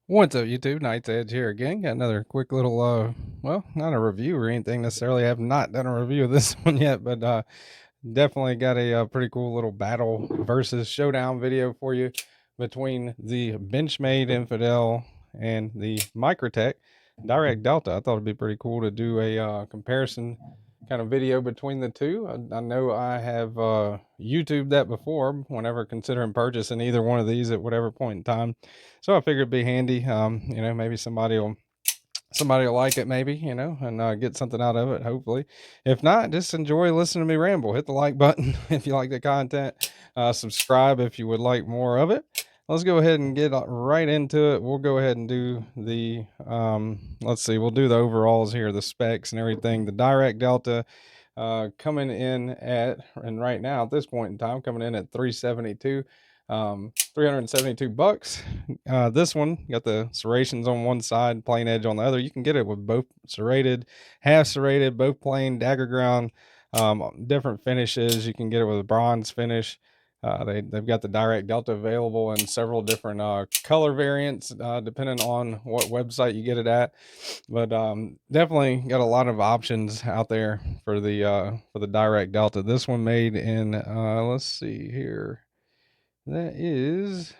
What's up, YouTube? Night's Edge here again. Got another quick little, well, not a review or anything necessarily. I have not done a review of this one yet, but definitely got a, pretty cool little battle versus showdown video for you between the Benchmade Infidel and the Microtech Dirac Delta. I thought it'd be pretty cool to do a comparison kind of video between the two. I know I have YouTubed that before whenever considering purchasing either one of these at whatever point in time. So I figured it'd be handy. Maybe somebody will like it, maybe, and get something out of it, hopefully. If not, just enjoy listening to me ramble. Hit the like button if you like the content. Subscribe if you would like more of it. Let's go ahead and get right into it. We'll go ahead and do the, let's see, we'll do the overalls here, the specs and everything. The Dirac Delta coming in at, and right now at this point in time, coming in at 372. 372 bucks. This one got the serrations on one side, plain edge on the other. You can get it with both serrated, half serrated, both plain, dagger ground, different finishes. You can get it with a bronze finish. They've got the Dirac Delta available in several different color variants, depending on what website you get it at. But definitely got a lot of options out there for the Dirac Delta. This one made in let's see here. That is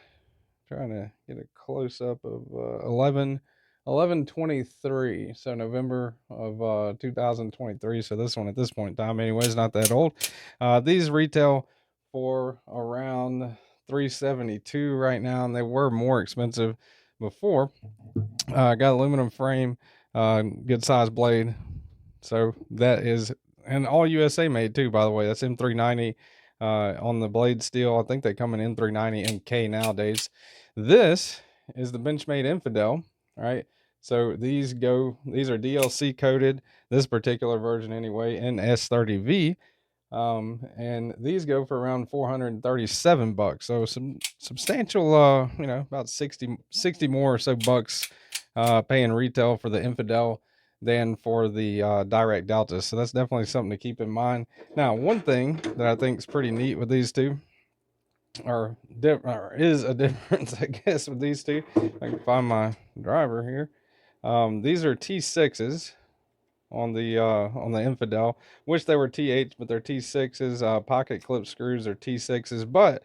trying to get a close up of 11/23, so November of 2023. So this one at this point in time, anyway, is not that old. These retail for around 372 right now, and they were more expensive before. Got aluminum frame, good size blade. So that is, and all USA made too, by the way. That's M390 on the blade steel. I think they come in M390 MK nowadays. This is the Benchmade Infidel, right? So these are DLC coated, this particular version anyway, in S30V. And these go for around 437 bucks. So some substantial, about 60 more or so bucks paying retail for the Infidel than for the Dirac Delta. So that's definitely something to keep in mind. Now, one thing that I think is pretty neat with these two, or is a difference, I guess, with these two. I can find my driver here. These are T6s on the Infidel. Wish they were T8s, but they're T6s. Pocket clip screws are T6s, but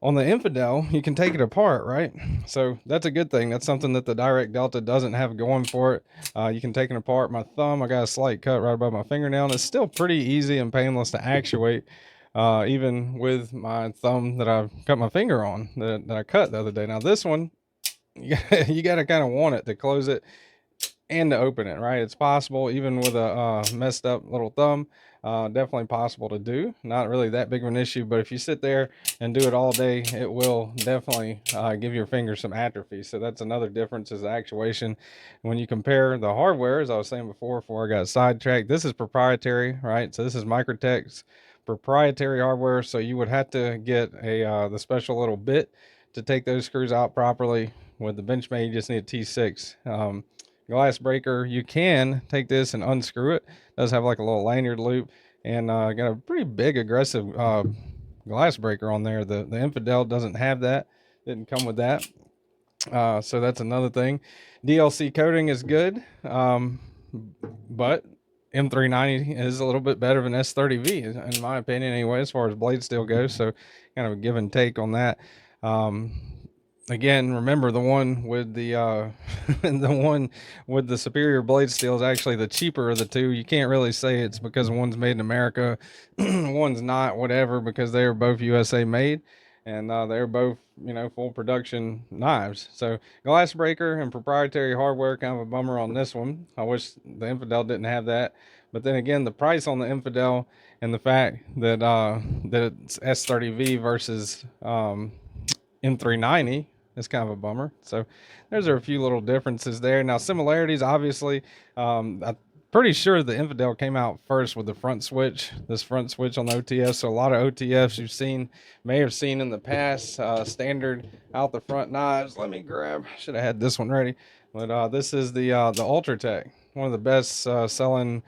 on the Infidel, you can take it apart, right? So that's a good thing. That's something that the Dirac Delta doesn't have going for it. You can take it apart. My thumb, I got a slight cut right above my fingernail, and it's still pretty easy and painless to actuate, even with my thumb that I cut my finger on, that I cut the other day. Now this one, you got to kind of want it to close it and to open it, right? It's possible even with a messed up little thumb. Definitely possible to do. Not really that big of an issue, but if you sit there and do it all day, it will definitely give your finger some atrophy. So that's another difference is the actuation. When you compare the hardware, as I was saying before I got sidetracked, this is proprietary, right? So this is Microtech's proprietary hardware. So you would have to get the special little bit to take those screws out properly. With the Benchmade, you just need a T6. Glass breaker, you can take this and unscrew it. Does have like a little lanyard loop, and got a pretty big aggressive glass breaker on there. The Infidel doesn't have that, didn't come with that. So that's another thing. DLC coating is good, but M390 is a little bit better than S30V in my opinion anyway, as far as blade steel goes. So kind of a give and take on that. Again, remember the one with the the one with the superior blade steel is actually the cheaper of the two. You can't really say it's because one's made in America, one's not, whatever, because they are both USA made, and they're both full production knives. So glass breaker and proprietary hardware, kind of a bummer on this one. I wish the Infidel didn't have that, but then again, the price on the Infidel and the fact that that it's S30V versus M390 is kind of a bummer. So there's a few little differences there. Now similarities, obviously, I'm pretty sure the Infidel came out first with the front switch, this front switch on the OTF. So a lot of OTFs you've may have seen in the past, standard out the front knives. Let me grab, should have had this one ready. But this is the Ultratech, one of the best selling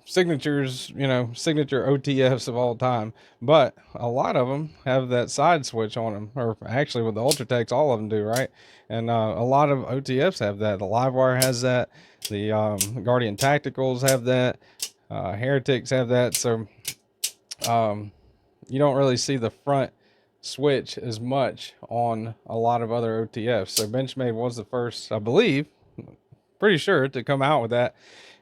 signatures, signature OTFs of all time, but a lot of them have that side switch on them, or actually with the Ultratechs, all of them do, right? And a lot of OTFs have that. The Livewire has that. The Guardian Tacticals have that. Heretics have that. So you don't really see the front switch as much on a lot of other OTFs. So Benchmade was the first, I believe, pretty sure, to come out with that.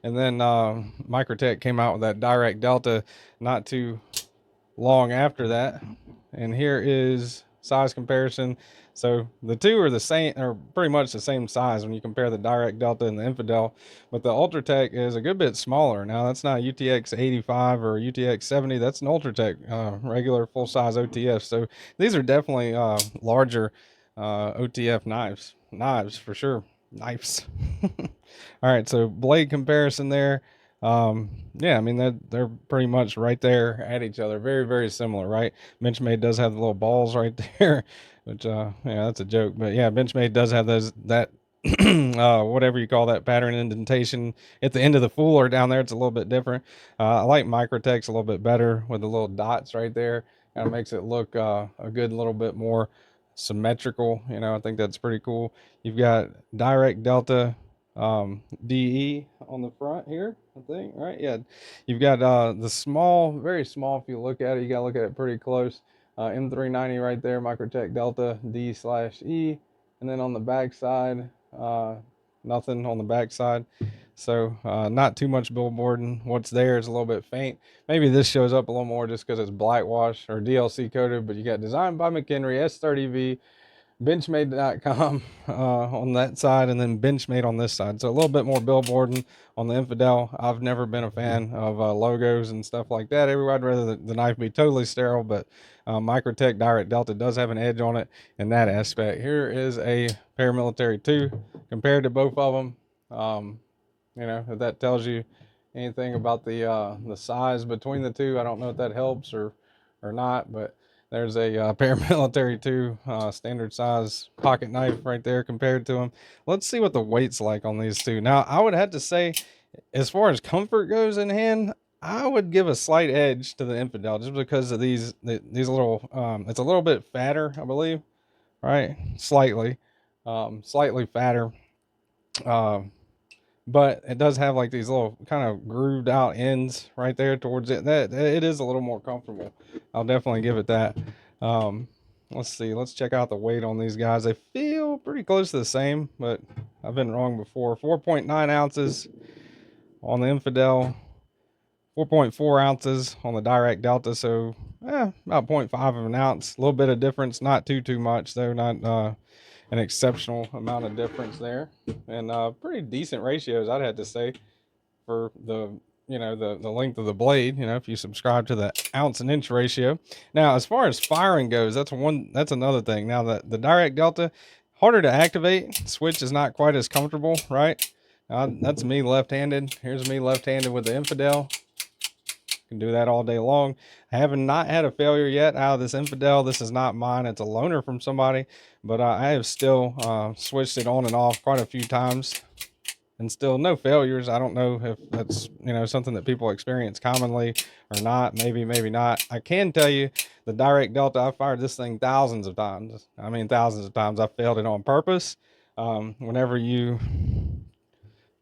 And then Microtech came out with that Dirac Delta not too long after that. And here is size comparison. So the two are the same, or pretty much the same size when you compare the Dirac Delta and the Infidel, but the Ultratech is a good bit smaller. Now that's not UTX 85 or UTX 70, that's an Ultratech regular full-size OTF. So these are definitely larger OTF knives for sure. Knives. All right, so blade comparison there. Yeah, I mean they're pretty much right there at each other, very, very similar, right? Benchmade does have the little balls right there, which yeah, that's a joke, but yeah, Benchmade does have that whatever you call that, pattern indentation at the end of the fuller down there. It's a little bit different. I like Microtech's a little bit better with the little dots right there. Kind of makes it look a good little bit more symmetrical. I think that's pretty cool. You've got Dirac Delta DE on the front here, I think, right? Yeah, you've got the small, very small. If you look at it, you gotta look at it pretty close. M390 right there, Microtech Delta D/E, and then on the back side, nothing on the back side. So not too much billboarding. What's there is a little bit faint. Maybe this shows up a little more just because it's blackwash or DLC coated, but you got designed by McHenry, S30V, Benchmade.com on that side, and then Benchmade on this side. So a little bit more billboarding on the Infidel. I've never been a fan of logos and stuff like that. I'd rather the knife be totally sterile, but Microtech Dirac Delta does have an edge on it in that aspect. Here is a Paramilitary 2 compared to both of them. If that tells you anything about the size between the two, I don't know if that helps or not, but there's a Paramilitary 2 standard size pocket knife right there compared to them. Let's see what the weight's like on these two. Now, I would have to say, as far as comfort goes in hand, I would give a slight edge to the Infidel just because of these little, it's a little bit fatter, I believe, right? Slightly fatter. But it does have like these little kind of grooved out ends right there towards it. That it is a little more comfortable. I'll definitely give it that. Let's see. Let's check out the weight on these guys. They feel pretty close to the same, but I've been wrong before. 4.9 ounces on the Infidel. 4.4 ounces on the Dirac Delta. So about 0.5 of an ounce. A little bit of difference. Not too much though. Not an exceptional amount of difference there, and pretty decent ratios, I'd have to say, for the the length of the blade. If you subscribe to the ounce and inch ratio. Now, as far as firing goes, that's another thing. Now, the Dirac Delta, harder to activate. Switch is not quite as comfortable, right? That's me left-handed. Here's me left-handed with the Infidel. Can do that all day long. I have not had a failure yet out of this Infidel. This is not mine. It's a loaner from somebody, but I have still switched it on and off quite a few times and still no failures. I don't know if that's something that people experience commonly or not. Maybe not. I can tell you the Dirac Delta, I fired this thing thousands of times. I mean thousands of times. I failed it on purpose. Whenever you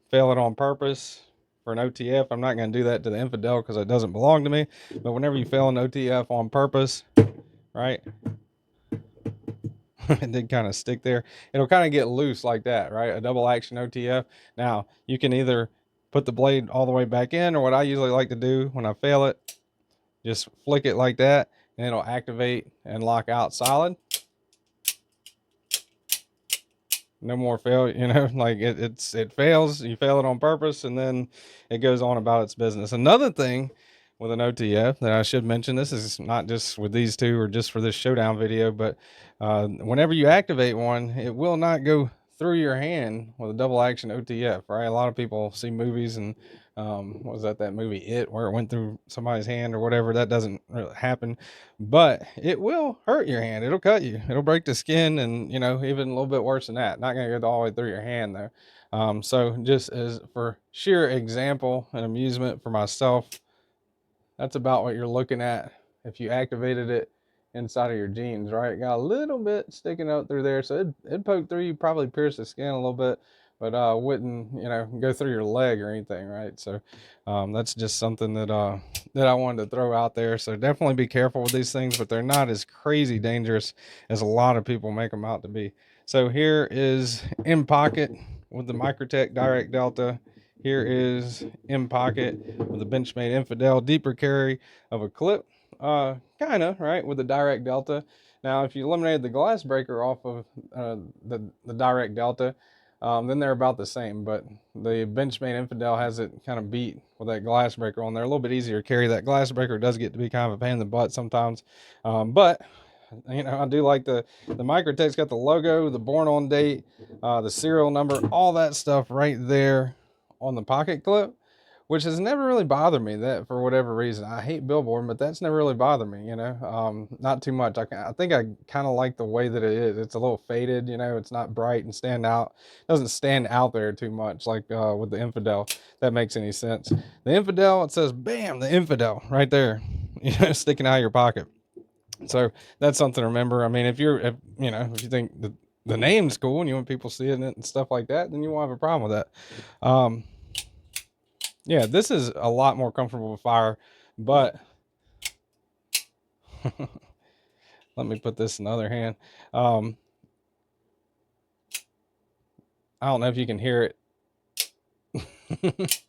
fail it on purpose for an OTF, I'm not going to do that to the Infidel because it doesn't belong to me. But whenever you fail an OTF on purpose, right, it did kind of stick there. It'll kind of get loose like that, right? A double action OTF. Now, you can either put the blade all the way back in, or what I usually like to do when I fail it, just flick it like that, and it'll activate and lock out solid. No more failure, like it fails. You fail it on purpose, and then it goes on about its business. Another thing with an OTF that I should mention, this is not just with these two or just for this Showdown video, but whenever you activate one, it will not go through your hand with a double action OTF, right? A lot of people see movies and what was that movie It, where it went through somebody's hand or whatever. That doesn't really happen, but it will hurt your hand. It'll cut you. It'll break the skin, and even a little bit worse than that. Not gonna go all the way through your hand though. So just as for sheer example and amusement for myself, that's about what you're looking at if you activated it inside of your jeans, right? Got a little bit sticking out through there, so it'd poke through you, probably pierce the skin a little bit, but wouldn't, you know, go through your leg or anything, right? So that's just something that that I wanted to throw out there. So definitely be careful with these things, but they're not as crazy dangerous as a lot of people make them out to be. So here is in pocket with the Microtech Dirac Delta. Here is in pocket with the Benchmade Infidel, deeper carry of a clip, kind of, right, with the Dirac Delta. Now, if you eliminated the glass breaker off of the Dirac Delta, then they're about the same, but the Benchmade Infidel has it kind of beat with that glass breaker on there. A little bit easier to carry. That glass breaker does get to be kind of a pain in the butt sometimes, but you know, I do like the Microtech's got the logo, the born on date, the serial number, all that stuff right there on the pocket clip, which has never really bothered me, that for whatever reason. I hate billboard, but that's never really bothered me, you know, not too much. I think I kind of like the way that it is. It's a little faded, you know, it's not bright and stand out. It doesn't stand out there too much like with the Infidel. If that makes any sense. The Infidel, it says, bam, the Infidel right there, you know, sticking out of your pocket. So that's something to remember. I mean, if you think the name's cool and you want people seeing it and stuff like that, then you won't have a problem with that. Yeah, this is a lot more comfortable with fire, but let me put this in the other hand. I don't know if you can hear it,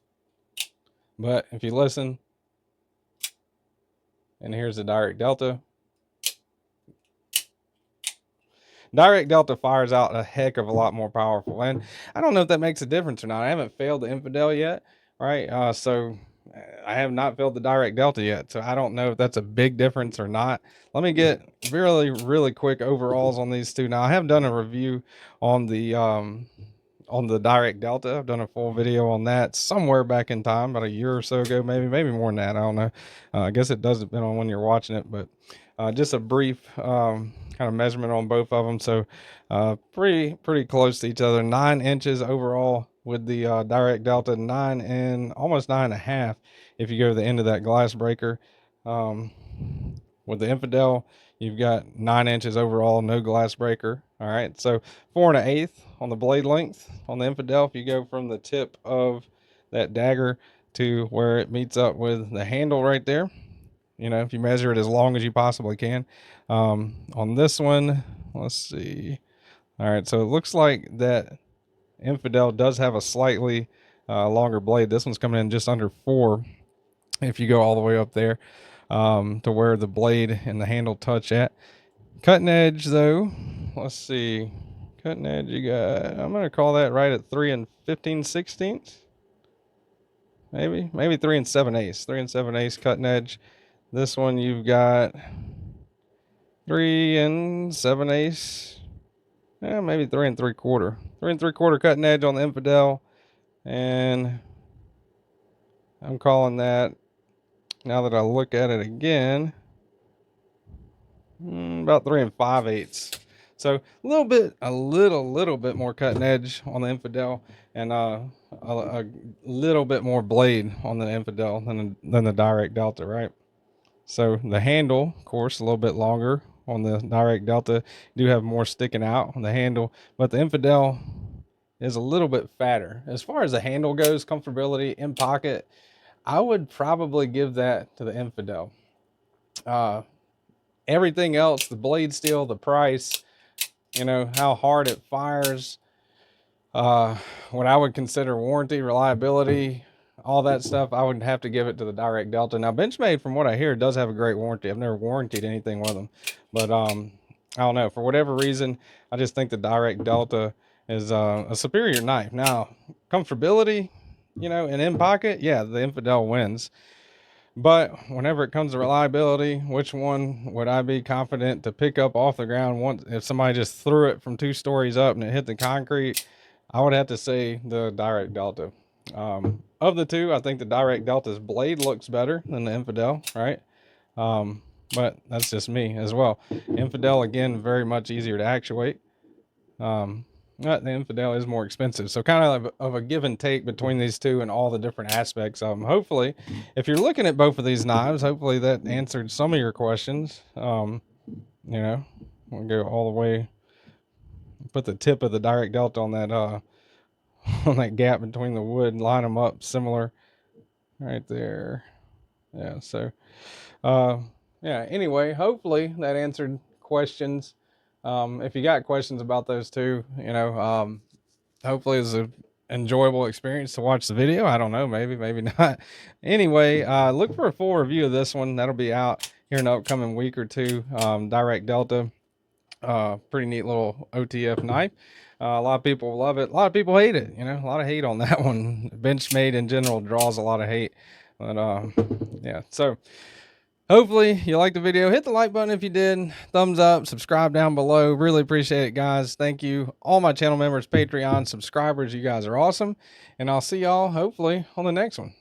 but if you listen, and here's the Dirac Delta. Dirac Delta fires out a heck of a lot more powerful, and I don't know if that makes a difference or not. I haven't failed the Infidel yet, right? So I have not failed the Dirac Delta yet, so I don't know if that's a big difference or not. Let me get really quick overalls on these two. Now I have done a review on the Dirac Delta. I've done a full video on that somewhere back in time, about a year or so ago, maybe more than that. I don't know. I guess it does depend on when you're watching it, but just a brief kind of measurement on both of them. So pretty close to each other. 9 inches overall with the Dirac Delta, 9 and almost 9.5 if you go to the end of that glass breaker. With the Infidel, you've got 9 inches overall, no glass breaker. All right, so 4 1/8 on the blade length on the Infidel. If you go from the tip of that dagger to where it meets up with the handle right there, you know, if you measure it as long as you possibly can. On this one, let's see. All right, so it looks like that Infidel does have a slightly longer blade. This one's coming in just under 4 if you go all the way up there to where the blade and the handle touch at. Cutting edge, though, let's see. Cutting edge, you got, I'm going to call that right at 3 15/16. Maybe 3 7/8. 3 7/8 cutting edge. This one you've got 3 7/8. Yeah, maybe 3 3/4. 3 3/4 cutting edge on the Infidel, and I'm calling that, now that I look at it again, about 3 5/8. So a little bit more cutting edge on the Infidel, and a little bit more blade on the Infidel than the Dirac Delta, right? So the handle, of course, a little bit longer on the Dirac Delta. You do have more sticking out on the handle, but the Infidel is a little bit fatter. As far as the handle goes, comfortability in pocket, I would probably give that to the Infidel. Everything else, the blade steel, the price, you know, how hard it fires, what I would consider warranty, reliability, all that stuff, I would have to give it to the Dirac Delta. Now, Benchmade, from what I hear, does have a great warranty. I've never warrantied anything with them, but I don't know, for whatever reason, I just think the Dirac Delta is a superior knife. Now, comfortability, you know, and in pocket, yeah, the Infidel wins. But whenever it comes to reliability, which one would I be confident to pick up off the ground once if somebody just threw it from 2 stories up and it hit the concrete? I would have to say the Dirac Delta. Of the two, I think the Dirac Delta's blade looks better than the Infidel, right? But that's just me as well. Infidel, again, very much easier to actuate. The Infidel is more expensive, so kind of a give and take between these two and all the different aspects of them. Hopefully, if you're looking at both of these knives, hopefully that answered some of your questions. You know, we'll go all the way, put the tip of the Dirac Delta on that on that gap between the wood, and line them up similar right there. Yeah, so yeah, anyway, hopefully that answered questions. If you got questions about those two, you know, hopefully it's an enjoyable experience to watch the video. I don't know, maybe not. Anyway, look for a full review of this one. That'll be out here in the upcoming week or two. Dirac Delta, pretty neat little OTF knife. A lot of people love it. A lot of people hate it. You know, a lot of hate on that one. Benchmade in general draws a lot of hate. But yeah, so hopefully you liked the video. Hit the like button if you did. Thumbs up, subscribe down below. Really appreciate it, guys. Thank you. All my channel members, Patreon subscribers, you guys are awesome. And I'll see y'all hopefully on the next one.